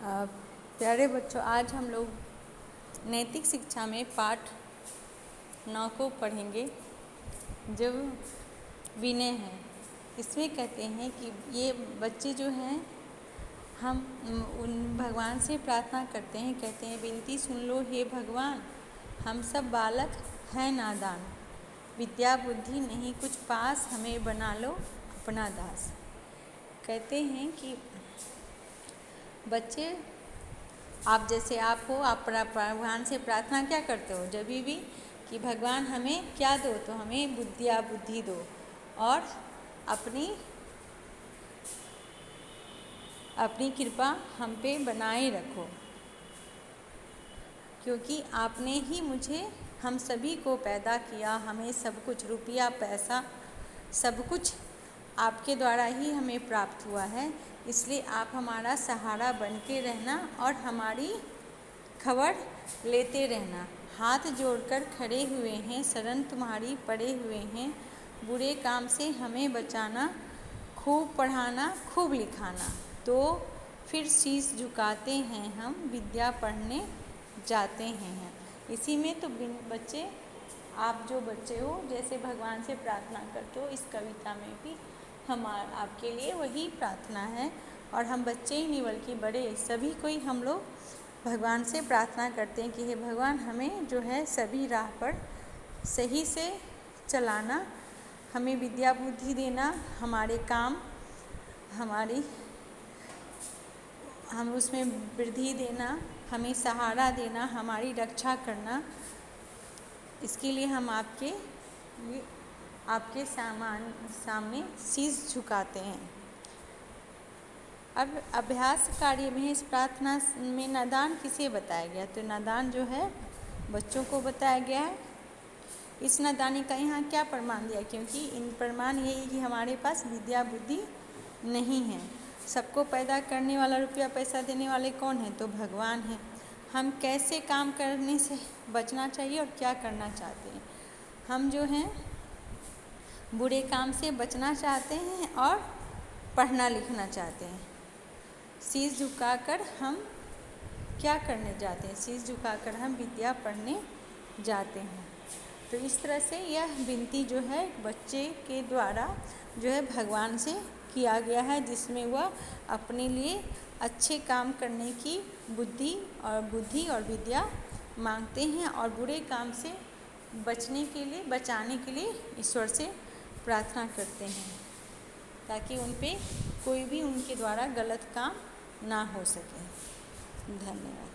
अ, प्यारे बच्चों, आज हम लोग नैतिक शिक्षा में पाठ 9 को पढ़ेंगे, जो विनय है। इसमें कहते हैं कि ये बच्चे जो हैं, हम उन भगवान से प्रार्थना करते हैं, कहते हैं विनती सुन लो हे भगवान, हम सब बालक हैं नादान, विद्या बुद्धि नहीं कुछ पास, हमें बना लो अपना दास। कहते हैं कि बच्चे, आप जैसे आप हो, आप भगवान से प्रार्थना क्या करते हो जब भी कि भगवान हमें क्या दो, तो हमें बुद्धि दो और अपनी कृपा हम पे बनाए रखो, क्योंकि आपने ही मुझे हम सभी को पैदा किया, हमें सब कुछ रुपया पैसा सब कुछ आपके द्वारा ही हमें प्राप्त हुआ है। इसलिए आप हमारा सहारा बन के रहना और हमारी खबर लेते रहना। हाथ जोड़कर खड़े हुए हैं, शरण तुम्हारी पड़े हुए हैं, बुरे काम से हमें बचाना, खूब पढ़ाना खूब लिखाना, तो फिर शीश झुकाते हैं हम, विद्या पढ़ने जाते हैं। इसी में तो बच्चे, आप जो बच्चे हो जैसे भगवान से प्रार्थना करते हो, इस कविता में भी आपके लिए वही प्रार्थना है। और हम बच्चे ही नहीं बल्कि बड़े सभी कोई हम लोग भगवान से प्रार्थना करते हैं कि हे भगवान, हमें जो है सभी राह पर सही से चलाना, हमें विद्या बुद्धि देना, हमारे काम हम उसमें वृद्धि देना, हमें सहारा देना, हमारी रक्षा करना। इसके लिए हम आपके सामने शीश झुकाते हैं। अब अभ्यास कार्य में इस प्रार्थना में नादान किसे बताया गया, तो नादान जो है बच्चों को बताया गया है। इस नादानी का यहाँ क्या प्रमाण दिया, क्योंकि इन प्रमाण यही कि हमारे पास विद्या बुद्धि नहीं है। सबको पैदा करने वाला, रुपया पैसा देने वाले कौन है, तो भगवान है। हम कैसे काम करने से बचना चाहिए और क्या करना चाहते हैं, हम जो हैं बुरे काम से बचना चाहते हैं और पढ़ना लिखना चाहते हैं। शीश झुकाकर हम क्या करने जाते हैं, शीश झुकाकर हम विद्या पढ़ने जाते हैं। तो इस तरह से यह विनती जो है बच्चे के द्वारा जो है भगवान से किया गया है, जिसमें वह अपने लिए अच्छे काम करने की बुद्धि और विद्या मांगते हैं और बुरे काम से बचाने के लिए ईश्वर से प्रार्थना करते हैं, ताकि उन पे कोई भी उनके द्वारा गलत काम ना हो सके। धन्यवाद।